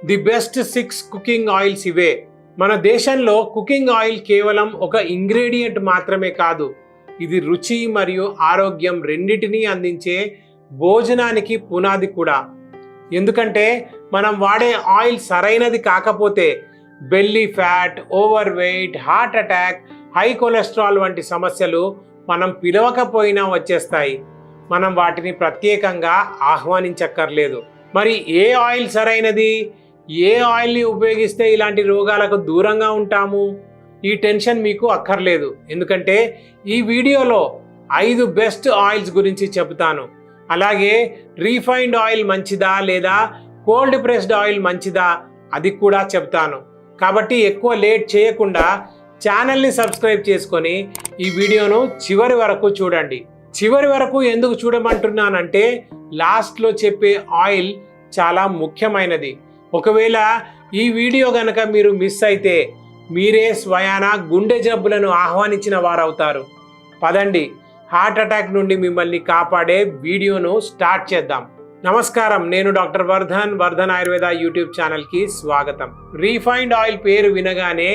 The best 6 cooking oils ఇవే. మన దేశంలో కుకింగ్ ఆయిల్ కేవలం ఒక ఇంగ్రీడియంట్ మాత్రమే కాదు, ఇది రుచి మరియు ఆరోగ్యం రెండింటినీ అందించే భోజనానికి పునాది కూడా. ఎందుకంటే మనం వాడే ఆయిల్ సరైనది కాకపోతే belly fat, over weight, heart attack, high cholesterol వంటి సమస్యలు మనం పిలవకపోయినా వచ్చేస్తాయి. మనం వాటిని ప్రత్యేకంగా ఆహ్వానించక్కర్లేదు. మరి ఏ ఆయిల్ సరైనది? ఏ ఆయిల్ని ఉపయోగిస్తే ఇలాంటి రోగాలకు దూరంగా ఉంటాము? ఈ టెన్షన్ మీకు అక్కర్లేదు, ఎందుకంటే ఈ వీడియోలో 5 బెస్ట్ ఆయిల్స్ గురించి చెబుతాను. అలాగే రీఫైన్డ్ ఆయిల్ మంచిదా లేదా కోల్డ్ ప్రెస్డ్ ఆయిల్ మంచిదా అది కూడా చెప్తాను. కాబట్టి ఎక్కువ లేట్ చేయకుండా ఛానల్ని సబ్స్క్రైబ్ చేసుకొని ఈ వీడియోను చివరి వరకు చూడండి. చివరి వరకు ఎందుకు చూడమంటున్నానంటే లాస్ట్లో చెప్పే ఆయిల్ చాలా ముఖ్యమైనది. ఒకవేళ ఈ వీడియో గనక మీరు మిస్ అయితే మీరే స్వయానా గుండె జబ్బులను ఆహ్వానించిన వారవుతారు. పదండి, హార్ట్ అటాక్ నుండి మిమ్మల్ని కాపాడే వీడియోను స్టార్ట్ చేద్దాం. నమస్కారం, నేను డాక్టర్ వర్ధన్ ఆయుర్వేద యూట్యూబ్ ఛానల్కి స్వాగతం. రీఫైన్డ్ ఆయిల్ పేరు వినగానే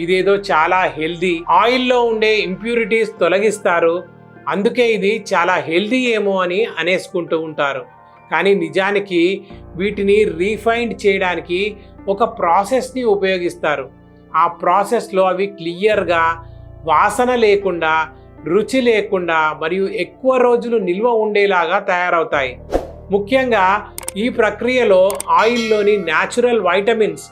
ఇదేదో చాలా హెల్దీ, ఆయిల్లో ఉండే ఇంప్యూరిటీస్ తొలగిస్తారు, అందుకే ఇది చాలా హెల్దీ ఏమో అని అనేసుకుంటూ ఉంటారు. కానీ నిజానికి వీటిని రీఫైండ్ చేయడానికి ఒక ప్రాసెస్ని ఉపయోగిస్తారు. ఆ ప్రాసెస్లో అవి క్లియర్గా, వాసన లేకుండా, రుచి లేకుండా మరియు ఎక్కువ రోజులు నిల్వ ఉండేలాగా తయారవుతాయి. ముఖ్యంగా ఈ ప్రక్రియలో ఆయిల్లోని న్యాచురల్ వైటమిన్స్,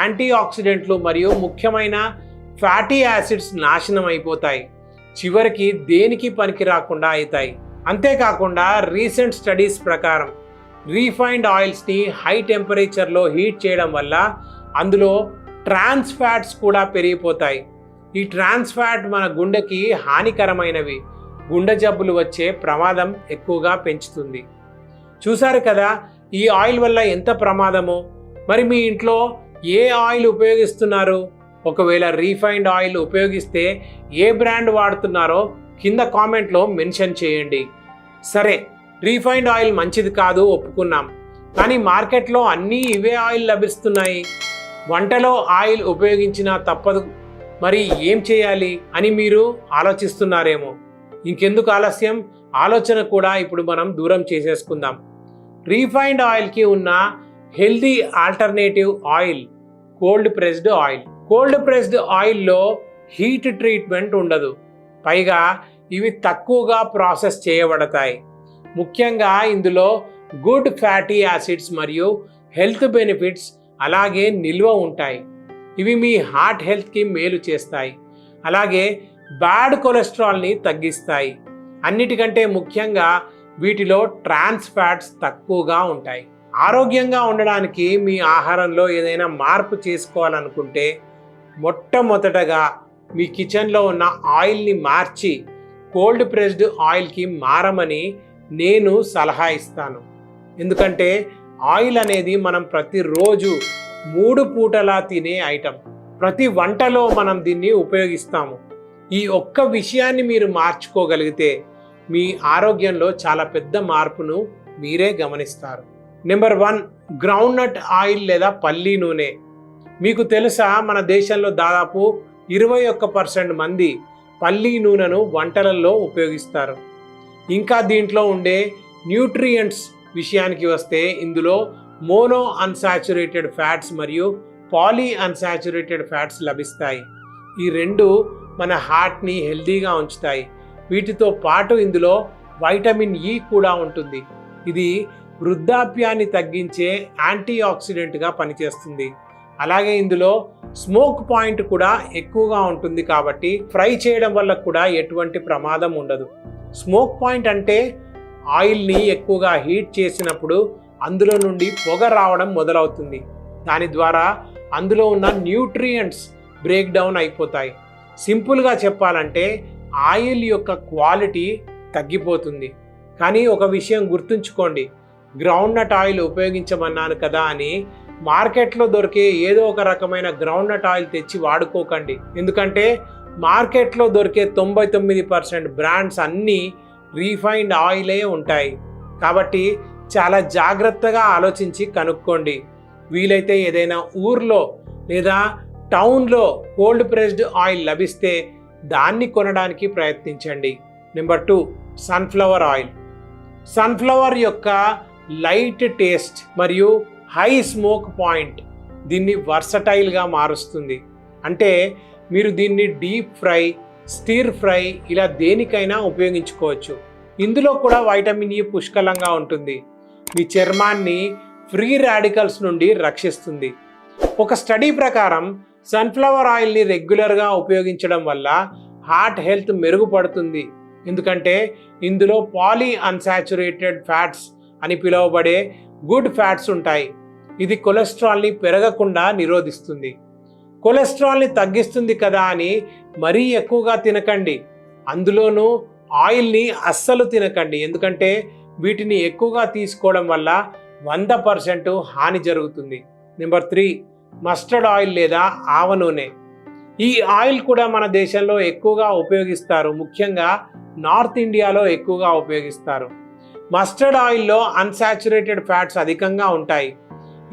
యాంటీ ఆక్సిడెంట్లు మరియు ముఖ్యమైన ఫ్యాటీ యాసిడ్స్ నాశనం అయిపోతాయి. చివరికి దేనికి పనికి రాకుండా అవుతాయి. అంతేకాకుండా రీసెంట్ స్టడీస్ ప్రకారం రీఫైన్డ్ ఆయిల్స్ని హై టెంపరేచర్లో హీట్ చేయడం వల్ల అందులో ట్రాన్స్ ఫ్యాట్స్ కూడా పెరిగిపోతాయి. ఈ ట్రాన్స్ ఫ్యాట్ మన గుండెకి హానికరమైనవి, గుండె జబ్బులు వచ్చే ప్రమాదం ఎక్కువగా పెంచుతుంది. చూసారు కదా ఈ ఆయిల్ వల్ల ఎంత ప్రమాదమో. మరి మీ ఇంట్లో ఏ ఆయిల్ ఉపయోగిస్తున్నారు? ఒకవేళ రీఫైన్డ్ ఆయిల్ ఉపయోగిస్తే ఏ బ్రాండ్ వాడుతున్నారో కింద కామెంట్లో మెన్షన్ చేయండి. సరే, రీఫైన్డ్ ఆయిల్ మంచిది కాదు ఒప్పుకున్నాం, కానీ మార్కెట్లో అన్నీ ఇవే ఆయిల్ లభిస్తున్నాయి. వంటలో ఆయిల్ ఉపయోగించినా తప్పదు, మరి ఏం చేయాలి అని మీరు ఆలోచిస్తున్నారేమో. ఇంకెందుకు ఆలస్యం, ఆలోచన కూడా ఇప్పుడు మనం దూరం చేసేసుకుందాం. రీఫైన్డ్ ఆయిల్కి ఉన్న healthy alternative oil cold pressed oil. Cold pressed ఆయిల్లో హీట్ ట్రీట్మెంట్ ఉండదు, పైగా ఇవి తక్కువగా ప్రాసెస్ చేయబడతాయి. ముఖ్యంగా ఇందులో గుడ్ ఫ్యాటీ యాసిడ్స్ మరియు హెల్త్ బెనిఫిట్స్ అలాగే నిల్వ ఉంటాయి. ఇవి మీ హార్ట్ హెల్త్కి మేలు చేస్తాయి, అలాగే బ్యాడ్ కొలెస్ట్రాల్ని తగ్గిస్తాయి. అన్నిటికంటే ముఖ్యంగా వీటిలో ట్రాన్స్ ఫ్యాట్స్ తక్కువగా ఉంటాయి. ఆరోగ్యంగా ఉండడానికి మీ ఆహారంలో ఏదైనా మార్పు చేసుకోవాలనుకుంటే మొట్టమొదటగా మీ కిచెన్లో ఉన్న ఆయిల్ని మార్చి కోల్డ్ ప్రెస్డ్ ఆయిల్కి మారమని నేను సలహా ఇస్తాను. ఎందుకంటే ఆయిల్ అనేది మనం ప్రతిరోజు 3 పూటలా తినే ఐటెం. ప్రతి వంటలో మనం దీన్ని ఉపయోగిస్తాము. ఈ ఒక్క విషయాన్ని మీరు మార్చుకోగలిగితే మీ ఆరోగ్యంలో చాలా పెద్ద మార్పును మీరే గమనిస్తారు. నెంబర్ 1, గ్రౌండ్నట్ ఆయిల్ లేదా పల్లి నూనె. మీకు తెలుసా, మన దేశంలో దాదాపు 21% మంది పల్లి నూనెను వంటలలో ఉపయోగిస్తారు. ఇంకా దీంట్లో ఉండే న్యూట్రియంట్స్ విషయానికి వస్తే ఇందులో మోనో అన్సాచురేటెడ్ ఫ్యాట్స్ మరియు పాలీ అన్సాచురేటెడ్ ఫ్యాట్స్ లభిస్తాయి. ఈ రెండు మన హార్ట్ని హెల్తీగా ఉంచుతాయి. వీటితో పాటు ఇందులో వైటమిన్ ఈ కూడా ఉంటుంది. ఇది వృద్ధాప్యాన్ని తగ్గించే యాంటీ ఆక్సిడెంట్గా పనిచేస్తుంది. అలాగే ఇందులో స్మోక్ పాయింట్ కూడా ఎక్కువగా ఉంటుంది, కాబట్టి ఫ్రై చేయడం వల్ల కూడా ఎటువంటి ప్రమాదం ఉండదు. స్మోక్ పాయింట్ అంటే ఆయిల్ని ఎక్కువగా హీట్ చేసినప్పుడు అందులో నుండి పొగ రావడం మొదలవుతుంది. దాని ద్వారా అందులో ఉన్న న్యూట్రియంట్స్ బ్రేక్ డౌన్ అయిపోతాయి. సింపుల్గా చెప్పాలంటే ఆయిల్ యొక్క క్వాలిటీ తగ్గిపోతుంది. కానీ ఒక విషయం గుర్తుంచుకోండి, గ్రౌండ్నట్ ఆయిల్ ఉపయోగించమన్నాను కదా అని మార్కెట్లో దొరికే ఏదో ఒక రకమైన గ్రౌండ్నట్ ఆయిల్ తెచ్చి వాడుకోకండి. ఎందుకంటే మార్కెట్లో దొరికే 99% బ్రాండ్స్ అన్నీ రీఫైన్డ్ ఆయిలే ఉంటాయి. కాబట్టి చాలా జాగ్రత్తగా ఆలోచించి కనుక్కోండి. వీలైతే ఏదైనా ఊర్లో లేదా టౌన్లో కోల్డ్ ప్రెస్డ్ ఆయిల్ లభిస్తే దాన్ని కొనడానికి ప్రయత్నించండి. Number 2, sunflower oil. సన్ఫ్లవర్ యొక్క లైట్ టేస్ట్ మరియు హై స్మోక్ పాయింట్ దీన్ని వర్సటైల్గా మారుస్తుంది. అంటే మీరు దీన్ని డీప్ ఫ్రై, స్టిర్ ఫ్రై ఇలా దేనికైనా ఉపయోగించుకోవచ్చు. ఇందులో కూడా వైటమిన్ E పుష్కలంగా ఉంటుంది. మీ చర్మాన్ని ఫ్రీ రాడికల్స్ నుండి రక్షిస్తుంది. ఒక స్టడీ ప్రకారం సన్ఫ్లవర్ ఆయిల్ని రెగ్యులర్గా ఉపయోగించడం వల్ల హార్ట్ హెల్త్ మెరుగుపడుతుంది. ఎందుకంటే ఇందులో పాలీ అన్సాచురేటెడ్ ఫ్యాట్స్ అని పిలువబడే గుడ్ ఫ్యాట్స్ ఉంటాయి. ఇది కొలెస్ట్రాల్ని పెరగకుండా నిరోధిస్తుంది. కొలెస్ట్రాల్ని తగ్గిస్తుంది కదా అని మరీ ఎక్కువగా తినకండి. అందులోనూ ఆయిల్ని అస్సలు తినకండి. ఎందుకంటే వీటిని ఎక్కువగా తీసుకోవడం వల్ల 100% హాని జరుగుతుంది. నెంబర్ 3, మస్టర్డ్ ఆయిల్ లేదా ఆవ నూనె. ఈ ఆయిల్ కూడా మన దేశంలో ఎక్కువగా ఉపయోగిస్తారు. ముఖ్యంగా నార్త్ ఇండియాలో ఎక్కువగా ఉపయోగిస్తారు. మస్టర్డ్ ఆయిల్లో అన్సాచురేటెడ్ ఫ్యాట్స్ అధికంగా ఉంటాయి.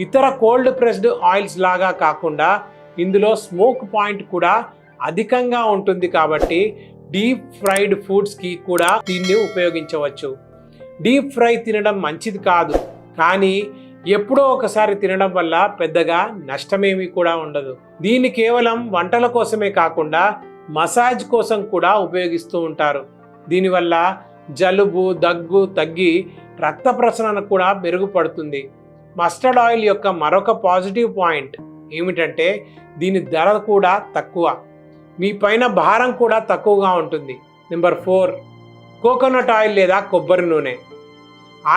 ఇతర కోల్డ్ ప్రెస్డ్ ఆయిల్స్ లాగా కాకుండా ఇందులో స్మోక్ పాయింట్ కూడా అధికంగా ఉంటుంది. కాబట్టి డీప్ ఫ్రైడ్ ఫుడ్స్కి కూడా దీన్ని ఉపయోగించవచ్చు. డీప్ ఫ్రై తినడం మంచిది కాదు, కానీ ఎప్పుడో ఒకసారి తినడం వల్ల పెద్దగా నష్టమేమీ కూడా ఉండదు. దీన్ని కేవలం వంటల కోసమే కాకుండా మసాజ్ కోసం కూడా ఉపయోగిస్తూ ఉంటారు. దీనివల్ల జలుబు, దగ్గు తగ్గి రక్త ప్రసరణ కూడా మెరుగుపడుతుంది. మస్టర్డ్ ఆయిల్ యొక్క మరొక పాజిటివ్ పాయింట్ ఏమిటంటే దీని ధర కూడా తక్కువ. మీ పైన భారం కూడా తక్కువగా ఉంటుంది. నెంబర్ 4, కోకోనట్ ఆయిల్ లేదా కొబ్బరి నూనె.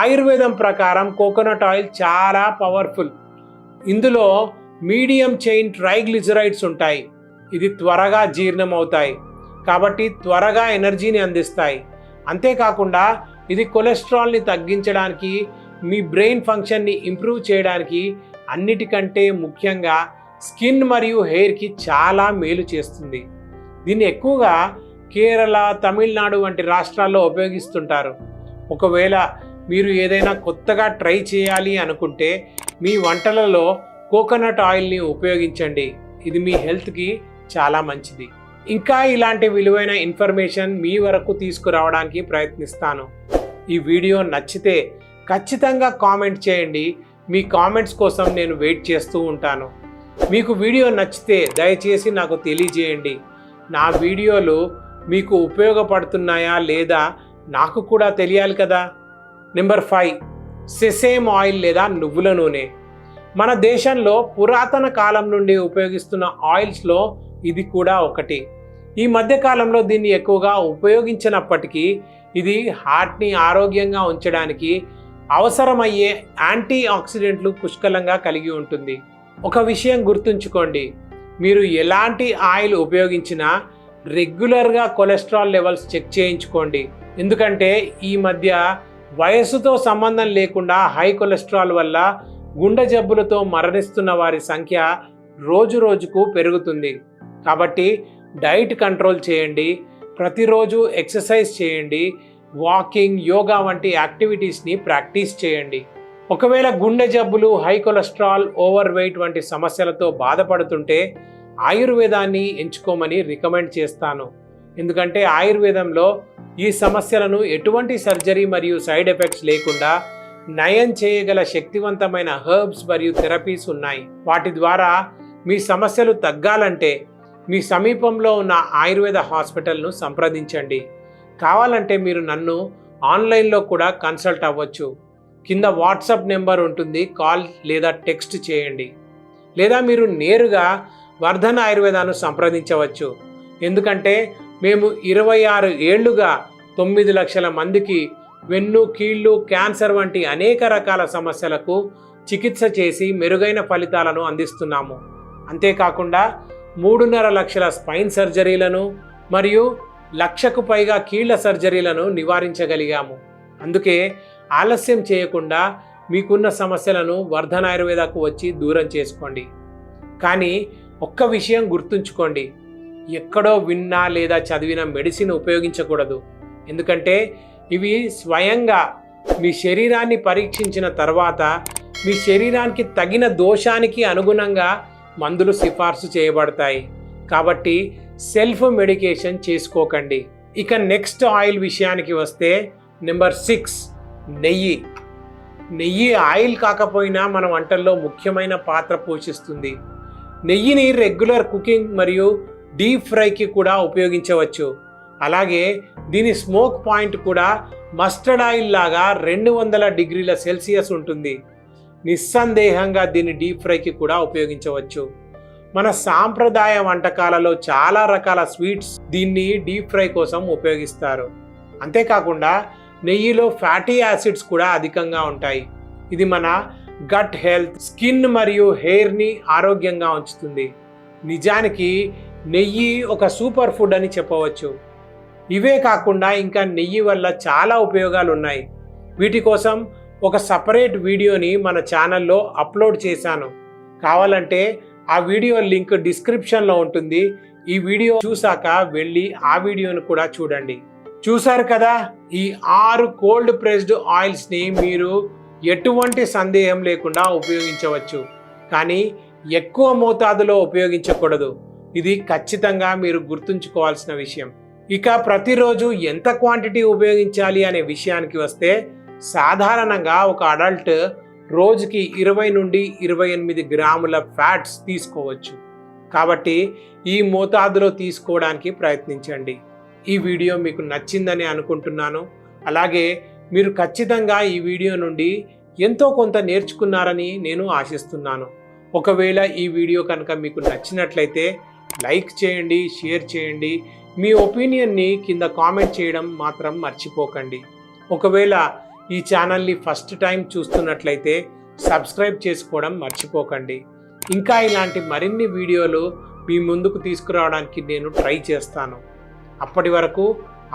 ఆయుర్వేదం ప్రకారం కోకోనట్ ఆయిల్ చాలా పవర్ఫుల్. ఇందులో మీడియం చైన్ ట్రైగ్లిజరైడ్స్ ఉంటాయి. ఇది త్వరగా జీర్ణం అవుతాయి కాబట్టి త్వరగా ఎనర్జీని అందిస్తాయి. అంతేకాకుండా ఇది కొలెస్ట్రాల్ని తగ్గించడానికి, మీ బ్రెయిన్ ఫంక్షన్ని ఇంప్రూవ్ చేయడానికి, అన్నిటికంటే ముఖ్యంగా స్కిన్ మరియు హెయిర్కి చాలా మేలు చేస్తుంది. దీన్ని ఎక్కువగా కేరళ, తమిళనాడు వంటి రాష్ట్రాల్లో ఉపయోగిస్తుంటారు. ఒకవేళ మీరు ఏదైనా కొత్తగా ట్రై చేయాలి అనుకుంటే మీ వంటలలో కోకోనట్ ఆయిల్ని ఉపయోగించండి. ఇది మీ హెల్త్కి చాలా మంచిది. ఇంకా ఇలాంటి విలువైన ఇన్ఫర్మేషన్ మీ వరకు తీసుకురావడానికి ప్రయత్నిస్తాను. ఈ వీడియో నచ్చితే ఖచ్చితంగా కామెంట్ చేయండి. మీ కామెంట్స్ కోసం నేను వెయిట్ చేస్తూ ఉంటాను. మీకు వీడియో నచ్చితే దయచేసి నాకు తెలియజేయండి. నా వీడియోలు మీకు ఉపయోగపడుతున్నాయా లేదా నాకు కూడా తెలియాలి కదా. నెంబర్ 5, సెసేమ్ ఆయిల్ లేదా నువ్వుల నూనె. మన దేశంలో పురాతన కాలం నుండి ఉపయోగిస్తున్న ఆయిల్స్లో ఇది కూడా ఒకటి. ఈ మధ్య కాలంలో దీన్ని ఎక్కువగా ఉపయోగించినప్పటికీ ఇది హార్ట్ని ఆరోగ్యంగా ఉంచడానికి అవసరమయ్యే యాంటీ ఆక్సిడెంట్లు పుష్కలంగా కలిగి ఉంటుంది. ఒక విషయం గుర్తుంచుకోండి, మీరు ఎలాంటి ఆయిల్ ఉపయోగించినా రెగ్యులర్గా కొలెస్ట్రాల్ లెవెల్స్ చెక్ చేయించుకోండి. ఎందుకంటే ఈ మధ్య వయస్సుతో సంబంధం లేకుండా హై కొలెస్ట్రాల్ వల్ల గుండె జబ్బులతో మరణిస్తున్న వారి సంఖ్య రోజు రోజుకు పెరుగుతుంది. కాబట్టి డైట్ కంట్రోల్ చేయండి, ప్రతిరోజు ఎక్సర్సైజ్ చేయండి, వాకింగ్, యోగా వంటి యాక్టివిటీస్ని ప్రాక్టీస్ చేయండి. ఒకవేళ గుండె జబ్బులు, హై కొలెస్ట్రాల్, ఓవర్ వెయిట్ వంటి సమస్యలతో బాధపడుతుంటే ఆయుర్వేదాన్ని ఎంచుకోమని రికమెండ్ చేస్తాను. ఎందుకంటే ఆయుర్వేదంలో ఈ సమస్యలను ఎటువంటి సర్జరీ మరియు సైడ్ ఎఫెక్ట్స్ లేకుండా నయం చేయగల శక్తివంతమైన హెర్బ్స్ మరియు థెరపీస్ ఉన్నాయి. వాటి ద్వారా మీ సమస్యలు తగ్గాలంటే మీ సమీపంలో ఉన్న ఆయుర్వేద హాస్పిటల్ను సంప్రదించండి. కావాలంటే మీరు నన్ను ఆన్లైన్లో కూడా కన్సల్ట్ అవ్వచ్చు. కింద వాట్సాప్ నెంబర్ ఉంటుంది, కాల్ లేదా టెక్స్ట్ చేయండి. లేదా మీరు నేరుగా వర్ధన్ ఆయుర్వేదాన్ని సంప్రదించవచ్చు. ఎందుకంటే మేము 26 ఏళ్లుగా 9 లక్షల మందికి వెన్ను, కీళ్ళు, క్యాన్సర్ వంటి అనేక రకాల సమస్యలకు చికిత్స చేసి మెరుగైన ఫలితాలను అందిస్తున్నాము. అంతేకాకుండా 3.5 లక్షల స్పైన్ సర్జరీలను మరియు 1,00,000కు పైగా కీళ్ల సర్జరీలను నివారించగలిగాము. అందుకే ఆలస్యం చేయకుండా మీకున్న సమస్యలను వర్ధన్ ఆయుర్వేదకు వచ్చి దూరం చేసుకోండి. కానీ ఒక్క విషయం గుర్తుంచుకోండి, ఎక్కడో విన్నా లేదా చదివిన మెడిసిన్ ఉపయోగించకూడదు. ఎందుకంటే ఇవి స్వయంగా మీ శరీరాన్ని పరీక్షించిన తర్వాత మీ శరీరానికి తగిన దోషానికి అనుగుణంగా మందులు సిఫార్సు చేయబడతాయి. కాబట్టి సెల్ఫ్ మెడికేషన్ చేసుకోకండి. ఇక నెక్స్ట్ ఆయిల్ విషయానికి వస్తే నెంబర్ 6 నెయ్యి. నెయ్యి ఆయిల్ కాకపోయినా మన వంటల్లో ముఖ్యమైన పాత్ర పోషిస్తుంది. నెయ్యిని రెగ్యులర్ కుకింగ్ మరియు డీప్ ఫ్రైకి కూడా ఉపయోగించవచ్చు. అలాగే దీని స్మోక్ పాయింట్ కూడా మస్టర్డ్ ఆయిల్ లాగా 200 డిగ్రీల సెల్సియస్ ఉంటుంది. నిస్సందేహంగా దీన్ని డీప్ ఫ్రైకి కూడా ఉపయోగించవచ్చు. మన సాంప్రదాయ వంటకాలలో చాలా రకాల స్వీట్స్ దీన్ని డీప్ ఫ్రై కోసం ఉపయోగిస్తారు. అంతేకాకుండా నెయ్యిలో ఫ్యాటీ యాసిడ్స్ కూడా అధికంగా ఉంటాయి. ఇది మన గట్ హెల్త్, స్కిన్ మరియు హెయిర్ని ఆరోగ్యంగా ఉంచుతుంది. నిజానికి నెయ్యి ఒక సూపర్ ఫుడ్ అని చెప్పవచ్చు. ఇవే కాకుండా ఇంకా నెయ్యి వల్ల చాలా ఉపయోగాలు ఉన్నాయి. వీటి కోసం ఒక సపరేట్ వీడియోని మన ఛానల్లో అప్లోడ్ చేశాను. కావాలంటే ఆ వీడియో లింక్ డిస్క్రిప్షన్లో ఉంటుంది. ఈ వీడియో చూసాక వెళ్ళి ఆ వీడియోను కూడా చూడండి. చూసారు కదా, ఈ 6 కోల్డ్ ప్రెస్డ్ ఆయిల్స్ని మీరు ఎటువంటి సందేహం లేకుండా ఉపయోగించవచ్చు. కానీ ఎక్కువ మోతాదులో ఉపయోగించకూడదు. ఇది ఖచ్చితంగా మీరు గుర్తుంచుకోవాల్సిన విషయం. ఇక ప్రతిరోజు ఎంత క్వాంటిటీ ఉపయోగించాలి అనే విషయానికి వస్తే సాధారణంగా ఒక అడల్ట్ రోజుకి 20 నుండి 28 గ్రాముల ఫ్యాట్స్ తీసుకోవచ్చు. కాబట్టి ఈ మోతాదులో తీసుకోవడానికి ప్రయత్నించండి. ఈ వీడియో మీకు నచ్చిందని అనుకుంటున్నాను. అలాగే మీరు ఖచ్చితంగా ఈ వీడియో నుండి ఎంతో కొంత నేర్చుకున్నారని నేను ఆశిస్తున్నాను. ఒకవేళ ఈ వీడియో కనుక మీకు నచ్చినట్లయితే లైక్ చేయండి, షేర్ చేయండి. మీ ఒపీనియన్ని కింద కామెంట్ చేయడం మాత్రం మర్చిపోకండి. ఒకవేళ ఈ ఛానల్ని ఫస్ట్ టైం చూస్తున్నట్లయితే సబ్స్క్రైబ్ చేసుకోవడం మర్చిపోకండి. ఇంకా ఇలాంటి మరిన్ని వీడియోలు మీ ముందుకు తీసుకురావడానికి నేను ట్రై చేస్తాను. అప్పటి వరకు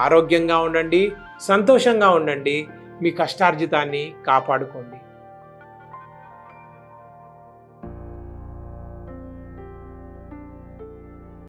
ఆరోగ్యంగా ఉండండి, సంతోషంగా ఉండండి, మీ కష్టార్జితాన్ని కాపాడుకోండి.